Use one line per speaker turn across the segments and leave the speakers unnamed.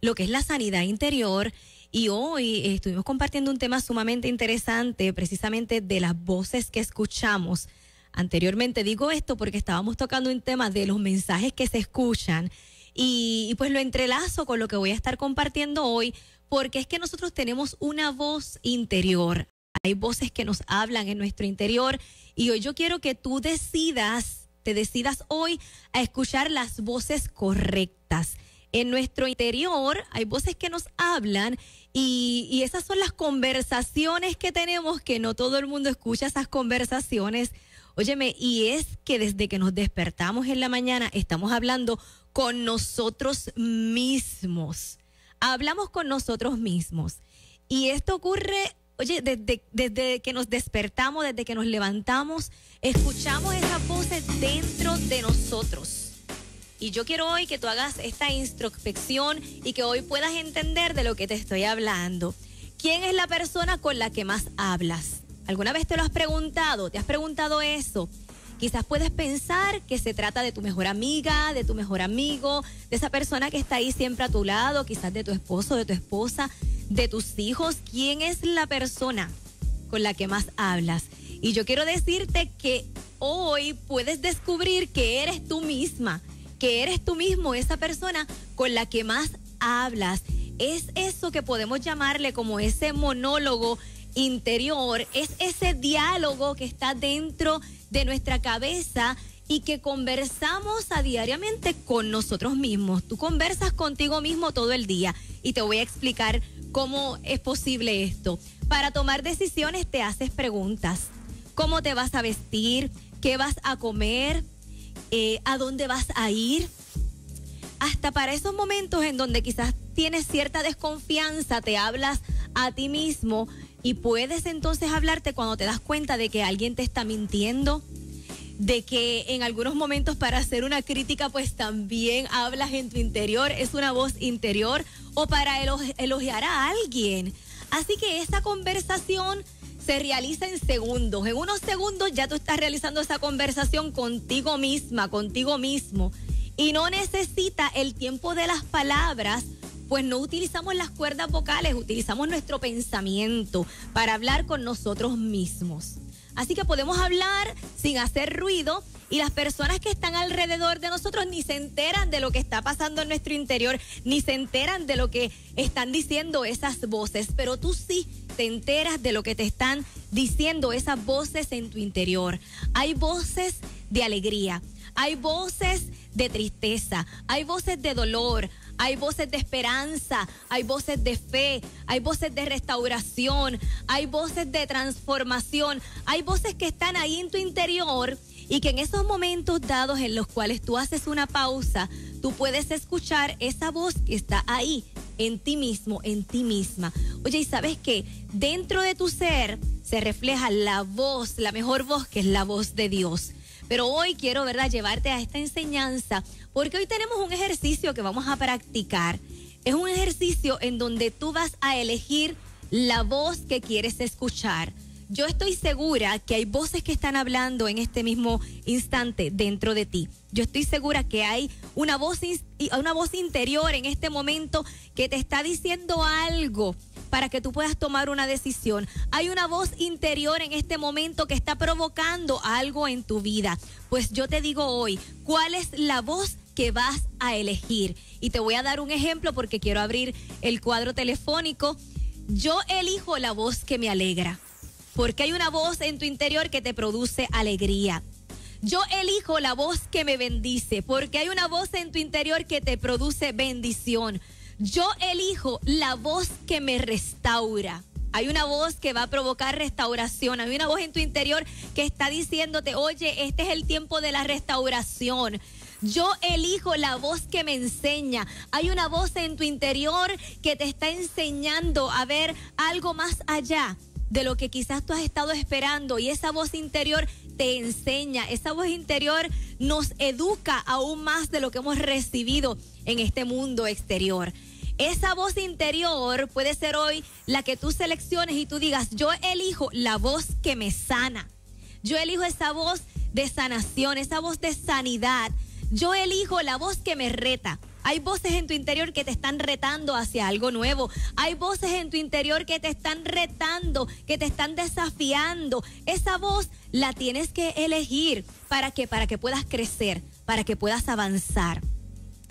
lo que es la sanidad interior. Y hoy estuvimos compartiendo un tema sumamente interesante, precisamente de las voces que escuchamos. Anteriormente digo esto porque estábamos tocando un tema de los mensajes que se escuchan y pues lo entrelazo con lo que voy a estar compartiendo hoy, porque es que nosotros tenemos una voz interior. Hay voces que nos hablan en nuestro interior y hoy yo quiero que tú te decidas hoy a escuchar las voces correctas. En nuestro interior hay voces que nos hablan y esas son las conversaciones que tenemos, que no todo el mundo escucha esas conversaciones. Óyeme, y es que desde que nos despertamos en la mañana estamos hablando con nosotros mismos. Hablamos con nosotros mismos. Y esto ocurre, oye, desde que nos despertamos, desde que nos levantamos, escuchamos esas voces dentro de nosotros. Y yo quiero hoy que tú hagas esta introspección y que hoy puedas entender de lo que te estoy hablando. ¿Quién es la persona con la que más hablas? ¿Alguna vez te lo has preguntado? ¿Te has preguntado eso? Quizás puedes pensar que se trata de tu mejor amiga, de tu mejor amigo, de esa persona que está ahí siempre a tu lado, quizás de tu esposo, de tu esposa, de tus hijos. ¿Quién es la persona con la que más hablas? Y yo quiero decirte que hoy puedes descubrir que eres tú misma, que eres tú mismo esa persona con la que más hablas. Es eso que podemos llamarle como ese monólogo interior, es ese diálogo que está dentro de nuestra cabeza y que conversamos diariamente con nosotros mismos. Tú conversas contigo mismo todo el día y te voy a explicar cómo es posible esto. Para tomar decisiones te haces preguntas. ¿Cómo te vas a vestir? ¿Qué vas a comer? ¿A dónde vas a ir? Hasta para esos momentos en donde quizás tienes cierta desconfianza, te hablas a ti mismo y puedes entonces hablarte cuando te das cuenta de que alguien te está mintiendo, de que en algunos momentos para hacer una crítica pues también hablas en tu interior, es una voz interior, o para elogiar a alguien. Así que esta conversación se realiza en segundos. En unos segundos ya tú estás realizando esa conversación contigo misma, contigo mismo. Y no necesita el tiempo de las palabras, pues no utilizamos las cuerdas vocales, utilizamos nuestro pensamiento para hablar con nosotros mismos. Así que podemos hablar sin hacer ruido y las personas que están alrededor de nosotros ni se enteran de lo que está pasando en nuestro interior, ni se enteran de lo que están diciendo esas voces, pero tú sí te enteras de lo que te están diciendo esas voces en tu interior. Hay voces de alegría, hay voces de tristeza, hay voces de dolor, hay voces de esperanza, hay voces de fe, hay voces de restauración, hay voces de transformación, hay voces que están ahí en tu interior y que en esos momentos dados en los cuales tú haces una pausa, tú puedes escuchar esa voz que está ahí en ti mismo, en ti misma. Oye, ¿y sabes qué? Dentro de tu ser se refleja la voz, la mejor voz, que es la voz de Dios. Pero hoy quiero, ¿verdad?, llevarte a esta enseñanza, porque hoy tenemos un ejercicio que vamos a practicar. Es un ejercicio en donde tú vas a elegir la voz que quieres escuchar. Yo estoy segura que hay voces que están hablando en este mismo instante dentro de ti. Yo estoy segura que hay una voz interior en este momento que te está diciendo algo para que tú puedas tomar una decisión. Hay una voz interior en este momento que está provocando algo en tu vida. Pues yo te digo hoy, ¿cuál es la voz que vas a elegir? Y te voy a dar un ejemplo porque quiero abrir el cuadro telefónico. Yo elijo la voz que me alegra, porque hay una voz en tu interior que te produce alegría. Yo elijo la voz que me bendice, porque hay una voz en tu interior que te produce bendición. Yo elijo la voz que me restaura. Hay una voz que va a provocar restauración. Hay una voz en tu interior que está diciéndote, oye, este es el tiempo de la restauración. Yo elijo la voz que me enseña. Hay una voz en tu interior que te está enseñando a ver algo más allá de lo que quizás tú has estado esperando, y esa voz interior te enseña, esa voz interior nos educa aún más de lo que hemos recibido en este mundo exterior. Esa voz interior puede ser hoy la que tú selecciones y tú digas, yo elijo la voz que me sana, yo elijo esa voz de sanación, esa voz de sanidad, yo elijo la voz que me reta, Hay voces en tu interior que te están retando hacia algo nuevo. Hay voces en tu interior que te están retando, que te están desafiando. Esa voz la tienes que elegir. ¿Para qué? Para que puedas crecer, para que puedas avanzar.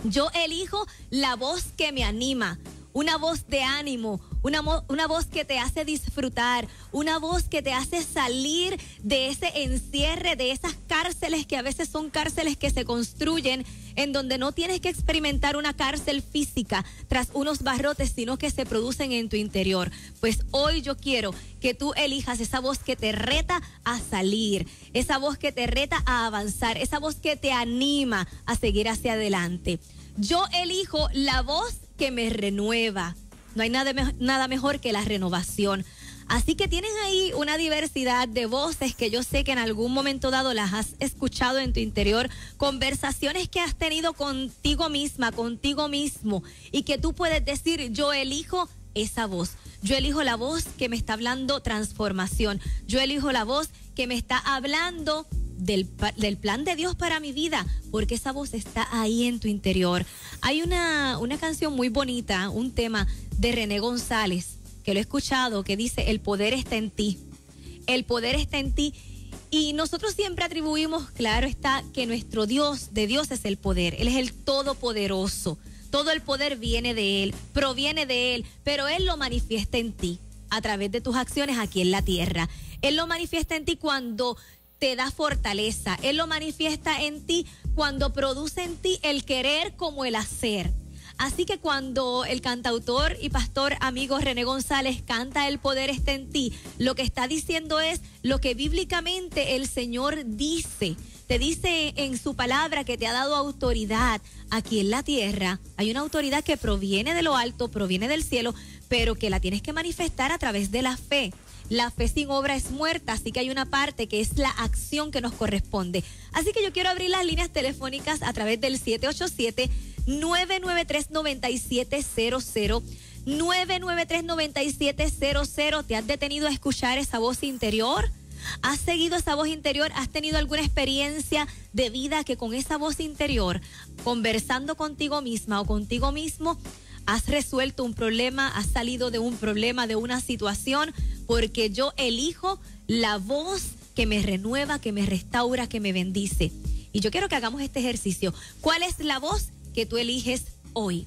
Yo elijo la voz que me anima, una voz de ánimo, una voz que te hace disfrutar, una voz que te hace salir de ese encierre, de esas cárceles que a veces son cárceles que se construyen en donde no tienes que experimentar una cárcel física tras unos barrotes, sino que se producen en tu interior. Pues hoy yo quiero que tú elijas esa voz que te reta a salir, esa voz que te reta a avanzar, esa voz que te anima a seguir hacia adelante. Yo elijo la voz que me renueva. No hay nada mejor que la renovación. Así que tienes ahí una diversidad de voces que yo sé que en algún momento dado las has escuchado en tu interior, conversaciones que has tenido contigo misma, contigo mismo, y que tú puedes decir, yo elijo esa voz. Yo elijo la voz que me está hablando transformación. Yo elijo la voz que me está hablando del plan de Dios para mi vida, porque esa voz está ahí en tu interior. Hay una canción muy bonita, un tema de René González, que lo he escuchado, que dice, el poder está en ti. El poder está en ti. Y nosotros siempre atribuimos, claro está, que nuestro Dios, de Dios es el poder. Él es el todopoderoso. Todo el poder viene de Él, proviene de Él, pero Él lo manifiesta en ti a través de tus acciones aquí en la tierra. Él lo manifiesta en ti cuando te da fortaleza. Él lo manifiesta en ti cuando produce en ti el querer como el hacer. Así que cuando el cantautor y pastor amigo René González canta el poder está en ti, lo que está diciendo es lo que bíblicamente el Señor dice. Te dice en su palabra que te ha dado autoridad aquí en la tierra. Hay una autoridad que proviene de lo alto, proviene del cielo, pero que la tienes que manifestar a través de la fe. La fe sin obra es muerta, así que hay una parte que es la acción que nos corresponde. Así que yo quiero abrir las líneas telefónicas a través del 787-993-9700. 993-9700. ¿Te has detenido a escuchar esa voz interior? ¿Has seguido esa voz interior? ¿Has tenido alguna experiencia de vida que con esa voz interior, conversando contigo misma o contigo mismo, has resuelto un problema, has salido de un problema, de una situación? Porque yo elijo la voz que me renueva, que me restaura, que me bendice. Y yo quiero que hagamos este ejercicio. ¿Cuál es la voz que tú eliges hoy?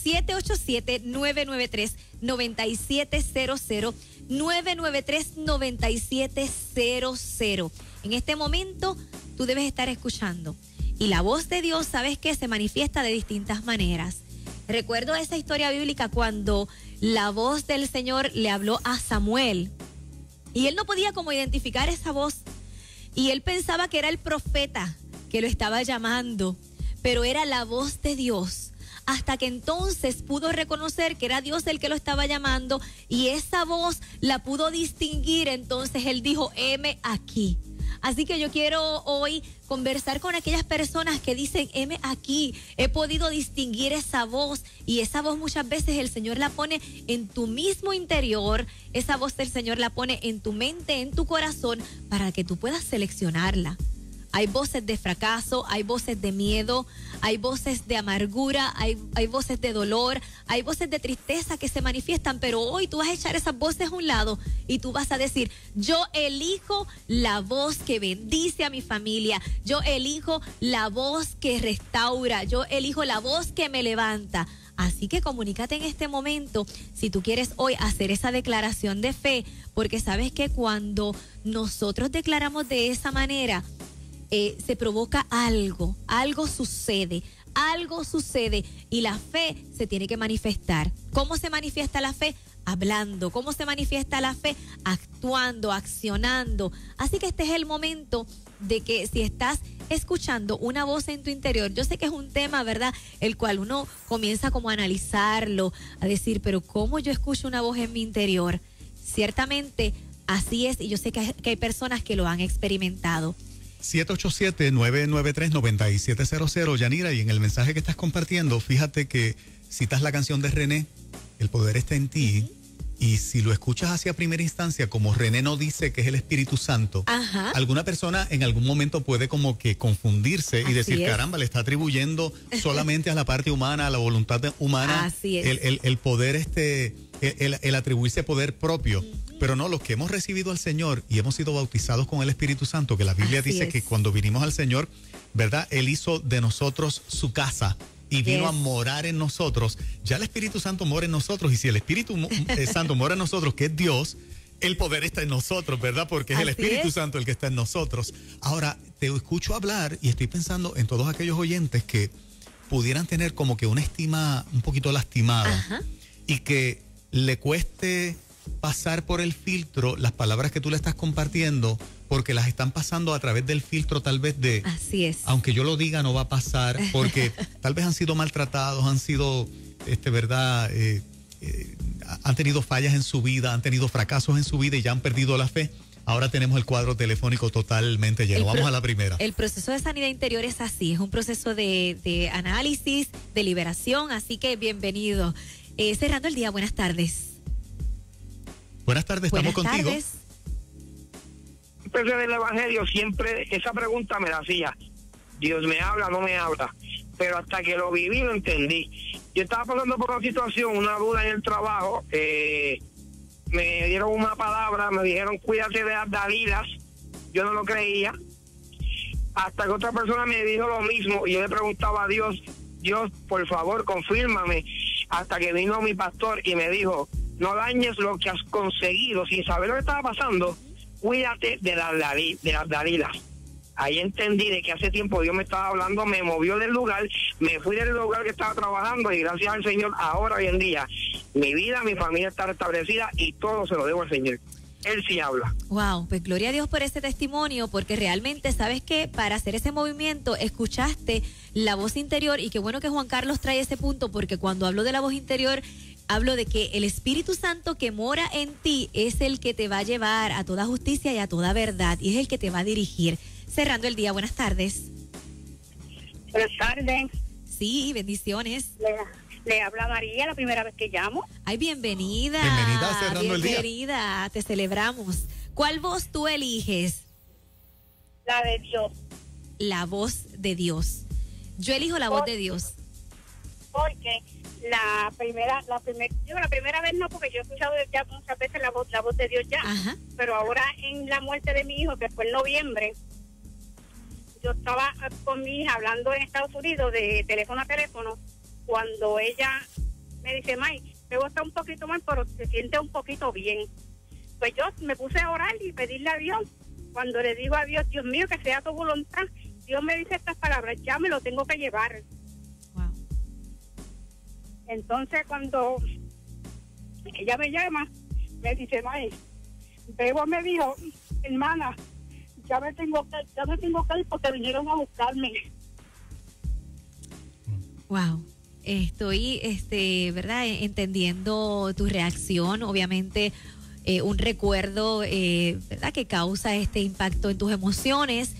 787-993-9700. 993-9700. En este momento tú debes estar escuchando. Y la voz de Dios, ¿sabes qué? Se manifiesta de distintas maneras. Recuerdo esa historia bíblica cuando la voz del Señor le habló a Samuel. Y él no podía como identificar esa voz. Y él pensaba que era el profeta que lo estaba llamando. Pero era la voz de Dios. Hasta que entonces pudo reconocer que era Dios el que lo estaba llamando y esa voz la pudo distinguir. Entonces él dijo, heme aquí. Así que yo quiero hoy conversar con aquellas personas que dicen, heme aquí, he podido distinguir esa voz, y esa voz muchas veces el Señor la pone en tu mismo interior, esa voz del Señor la pone en tu mente, en tu corazón, para que tú puedas seleccionarla. Hay voces de fracaso, hay voces de miedo, hay voces de amargura, hay voces de dolor, hay voces de tristeza que se manifiestan, pero hoy tú vas a echar esas voces a un lado y tú vas a decir, yo elijo la voz que bendice a mi familia, yo elijo la voz que restaura, yo elijo la voz que me levanta. Así que comunícate en este momento si tú quieres hoy hacer esa declaración de fe, porque sabes que cuando nosotros declaramos de esa manera, se provoca algo sucede y la fe se tiene que manifestar. ¿Cómo se manifiesta la fe? Hablando. ¿Cómo se manifiesta la fe? Actuando, accionando. Así que este es el momento de que si estás escuchando una voz en tu interior, yo sé que es un tema, ¿verdad?, el cual uno comienza como a analizarlo, a decir, pero ¿cómo yo escucho una voz en mi interior? Ciertamente así es, y yo sé que hay personas que lo han experimentado.
787-993-9700, Yanira, y en el mensaje que estás compartiendo, fíjate que citas la canción de René, El poder está en ti, Y si lo escuchas hacia primera instancia, como René no dice que es el Espíritu Santo,
Ajá.
alguna persona en algún momento puede como que confundirse y
Así
decir,
es.
caramba, le está atribuyendo solamente a la parte humana, a la voluntad humana,
Así es.
el poder, el atribuirse poder propio. Pero no, los que hemos recibido al Señor y hemos sido bautizados con el Espíritu Santo, que la Biblia
Así
dice
es.
que cuando vinimos al Señor, ¿verdad? Él hizo de nosotros su casa y vino
Yes.
a morar en nosotros. Ya el Espíritu Santo mora en nosotros, y si el Espíritu Santo mora en nosotros, que es Dios, el poder está en nosotros, ¿verdad? Porque es el
Así
Espíritu
es.
Santo el que está en nosotros. Ahora, te escucho hablar y estoy pensando en todos aquellos oyentes que pudieran tener como que una estima un poquito lastimada.
Ajá.
Y que le cueste pasar por el filtro las palabras que tú le estás compartiendo, porque las están pasando a través del filtro tal vez de,
Así es.
aunque yo lo diga no va a pasar, porque tal vez han sido maltratados, han sido, ¿verdad? Han tenido fallas en su vida, han tenido fracasos en su vida y ya han perdido la fe. Ahora tenemos el cuadro telefónico totalmente lleno. Vamos a la primera.
El proceso de sanidad interior es así, es un proceso de análisis, de liberación, así que bienvenido. Cerrando el día, buenas tardes.
Buenas tardes, estamos
Buenas
contigo.
tardes.
Desde el Evangelio siempre esa pregunta me la hacía. Dios me habla, no me habla. Pero hasta que lo viví, lo entendí. Yo estaba pasando por una situación, una duda en el trabajo. Me dieron una palabra, me dijeron cuídate de las Dalilas. Yo no lo creía. Hasta que otra persona me dijo lo mismo y yo le preguntaba a Dios, por favor, confírmame. Hasta que vino mi pastor y me dijo, no dañes lo que has conseguido. Sin saber lo que estaba pasando, cuídate de las Dalilas. Ahí entendí de que hace tiempo Dios me estaba hablando, me movió del lugar, me fui del lugar que estaba trabajando y gracias al Señor, ahora hoy en día, mi vida, mi familia está restablecida y todo se lo debo al Señor. Él sí habla.
Wow, pues gloria a Dios por ese testimonio, porque realmente, ¿sabes qué? Para hacer ese movimiento, escuchaste la voz interior, y qué bueno que Juan Carlos trae ese punto, porque cuando hablo de la voz interior, hablo de que el Espíritu Santo que mora en ti es el que te va a llevar a toda justicia y a toda verdad, y es el que te va a dirigir. Cerrando el día, buenas tardes.
Buenas tardes.
Sí, bendiciones.
Le habla María, la primera vez que llamo.
Ay, bienvenida.
Bienvenida, cerrando el día.
Bienvenida, te celebramos. ¿Cuál voz tú eliges?
La de Dios.
La voz de Dios. Yo elijo la voz de Dios.
Porque la primera vez no, porque yo he escuchado ya muchas veces la voz de Dios ya.
Ajá.
Pero ahora en la muerte de mi hijo, que fue en noviembre, yo estaba con mi hija hablando en Estados Unidos de teléfono a teléfono, cuando ella me dice, May, luego está un poquito mal, pero se siente un poquito bien. Pues yo me puse a orar y pedirle a Dios. Cuando le digo a Dios, Dios mío, que sea tu voluntad, Dios me dice estas palabras, ya me lo tengo que llevar.
Wow.
Entonces cuando ella me llama, me dice, May, Bebo me dijo, hermana, ya me tengo que ir porque vinieron a buscarme.
Wow. Estoy, ¿verdad? Entendiendo tu reacción. Obviamente, un recuerdo, ¿verdad? Que causa este impacto en tus emociones.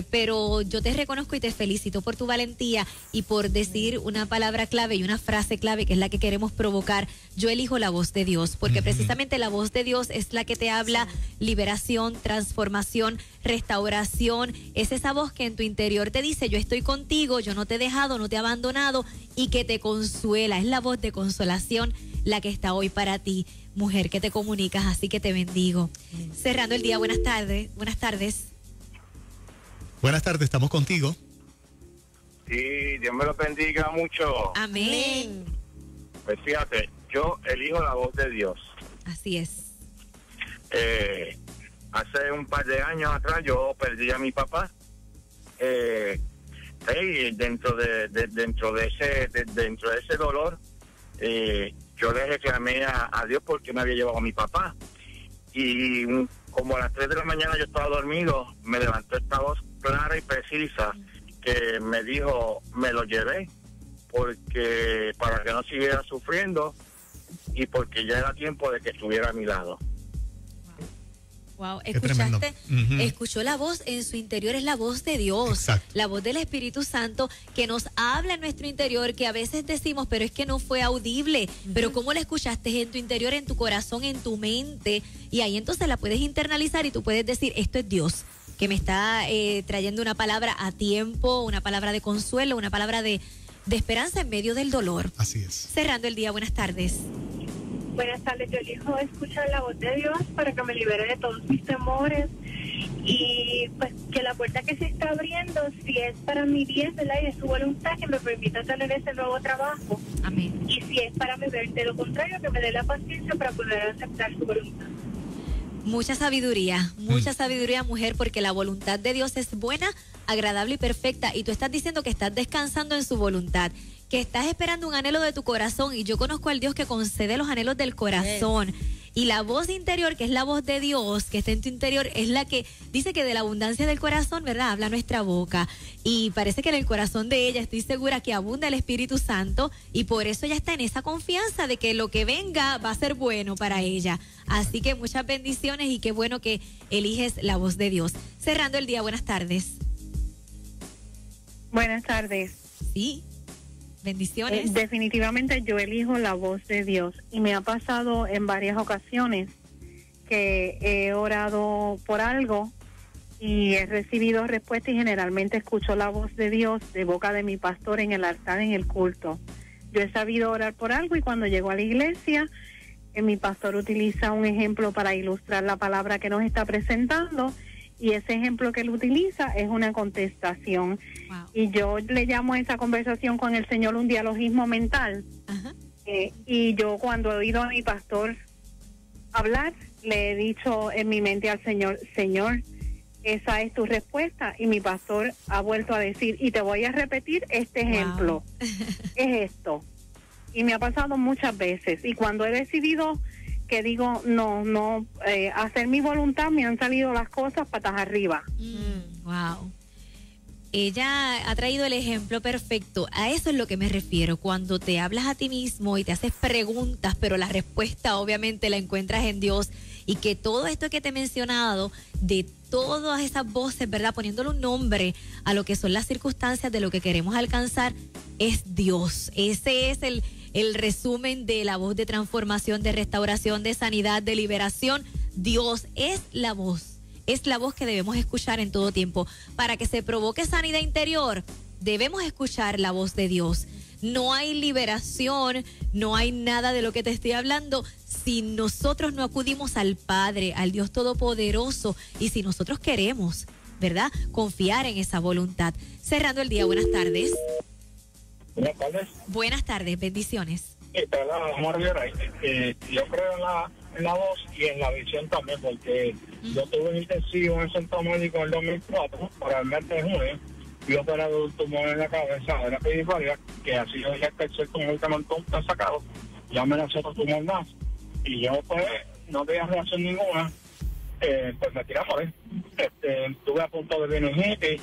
Pero yo te reconozco y te felicito por tu valentía y por decir una palabra clave y una frase clave que es la que queremos provocar. Yo elijo la voz de Dios, porque precisamente la voz de Dios es la que te habla liberación, transformación, restauración. Es esa voz que en tu interior te dice, yo estoy contigo, yo no te he dejado, no te he abandonado, y que te consuela. Es la voz de consolación la que está hoy para ti, mujer, que te comunicas, así que te bendigo. Cerrando el día, buenas tardes. Buenas tardes.
Buenas tardes, estamos contigo.
Sí, Dios me lo bendiga mucho.
Amén.
Pues fíjate, yo elijo la voz de Dios.
Así es.
Hace un par de años atrás yo perdí a mi papá. Y dentro de ese dolor, yo le reclamé a Dios porque me había llevado a mi papá. Y como a las 3 de la mañana yo estaba dormido, me levantó esta voz clara y precisa que me dijo, me lo llevé porque para que no siguiera sufriendo y porque ya era tiempo de que estuviera a mi lado.
Wow,
Qué tremendo.
escuchó la voz en su interior, es la voz de Dios,
Exacto.
la voz del Espíritu Santo que nos habla en nuestro interior, que a veces decimos, pero es que no fue audible, pero ¿cómo la escuchaste en tu interior, en tu corazón, en tu mente? Y ahí entonces la puedes internalizar y tú puedes decir, esto es Dios, que me está trayendo una palabra a tiempo, una palabra de consuelo, una palabra de esperanza en medio del dolor.
Así es.
Cerrando el día, buenas tardes.
Buenas tardes, yo elijo escuchar la voz de Dios para que me libere de todos mis temores y pues que la puerta que se está abriendo, si es para mi bien, ¿verdad? Y de su voluntad, que me permita tener ese nuevo trabajo.
Amén.
Y si es para mi bien, de lo contrario, que me dé la paciencia para poder aceptar su voluntad.
Mucha sabiduría, mujer, porque la voluntad de Dios es buena, agradable y perfecta. Y tú estás diciendo que estás descansando en su voluntad, que estás esperando un anhelo de tu corazón. Y yo conozco al Dios que concede los anhelos del corazón. Y la voz interior, que es la voz de Dios, que está en tu interior, es la que dice que de la abundancia del corazón, ¿verdad?, habla nuestra boca. Y parece que en el corazón de ella, estoy segura que abunda el Espíritu Santo, y por eso ella está en esa confianza de que lo que venga va a ser bueno para ella. Así que muchas bendiciones y qué bueno que eliges la voz de Dios. Cerrando el día, buenas tardes.
Buenas tardes.
Sí. Bendiciones.
Definitivamente yo elijo la voz de Dios y me ha pasado en varias ocasiones que he orado por algo y he recibido respuesta y generalmente escucho la voz de Dios de boca de mi pastor en el altar, en el culto. Yo he sabido orar por algo y cuando llego a la iglesia, mi pastor utiliza un ejemplo para ilustrar la palabra que nos está presentando. Y ese ejemplo que él utiliza es una contestación.
Wow.
Y yo le llamo a esa conversación con el Señor un dialogismo mental.
Ajá.
Y yo cuando he oído a mi pastor hablar, le he dicho en mi mente al Señor, Señor, esa es tu respuesta. Y mi pastor ha vuelto a decir, y te voy a repetir este ejemplo. Es esto. Y me ha pasado muchas veces. Y cuando he decidido que digo, no, hacer mi voluntad, me han salido las cosas patas arriba.
Wow. Ella ha traído el ejemplo perfecto. A eso es lo que me refiero. Cuando te hablas a ti mismo y te haces preguntas, pero la respuesta obviamente la encuentras en Dios, y que todo esto que te he mencionado, de todas esas voces, ¿verdad?, poniéndole un nombre a lo que son las circunstancias de lo que queremos alcanzar, es Dios. Ese es el resumen de la voz de transformación, de restauración, de sanidad, de liberación. Dios es la voz que debemos escuchar en todo tiempo. Para que se provoque sanidad interior, debemos escuchar la voz de Dios. No hay liberación, no hay nada de lo que te estoy hablando si nosotros no acudimos al Padre, al Dios Todopoderoso, y si nosotros queremos, ¿verdad?, confiar en esa voluntad. Cerrando el día, buenas tardes.
Buenas tardes.
Buenas tardes, bendiciones.
Amor Rivera, yo creo en la voz y en la visión también, porque yo tuve un intensivo en el centro médico en el 2004, para el mes de junio, y yo operado un tumor en la cabeza de la periferia, que ha sido ya el tercer tumor que me han sacado, ya me nació otro tumor más, y yo pues no tenía reacción ninguna, pues me tiré a morir. Estuve a punto de meningitis,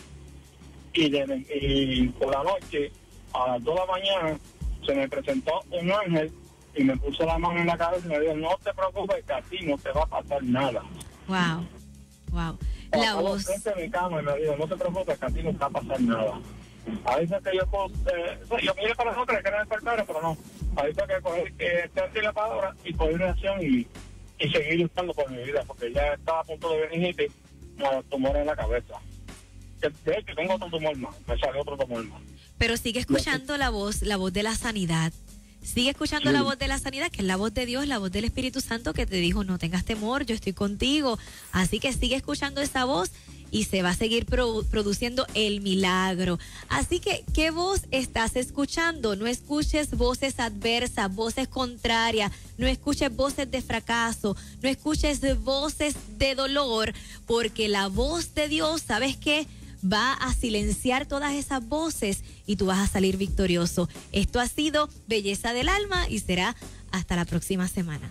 y por la noche, a las 2 de la mañana, se me presentó un ángel y me puso la mano en la cabeza y me dijo, no te preocupes, que a ti no te va a pasar nada.
Wow. La voz.
Frente a mi cama y me dijo, no te preocupes, que a ti no te va a pasar nada. A veces que yo miré para nosotros que era despertar, pero no. A veces que coger la palabra y coger reacción y seguir luchando por mi vida, porque ya estaba a punto de meningitis, con tumor en la cabeza. De hecho, tengo otro tumor más, me salió otro tumor más.
Pero sigue escuchando la voz de la sanidad. Sigue escuchando la voz de la sanidad, que es la voz de Dios, la voz del Espíritu Santo, que te dijo, no tengas temor, yo estoy contigo. Así que sigue escuchando esa voz y se va a seguir produciendo el milagro. Así que, ¿qué voz estás escuchando? No escuches voces adversas, voces contrarias, no escuches voces de fracaso, no escuches voces de dolor, porque la voz de Dios, ¿sabes qué?, va a silenciar todas esas voces y tú vas a salir victorioso. Esto ha sido Belleza del Alma y será hasta la próxima semana.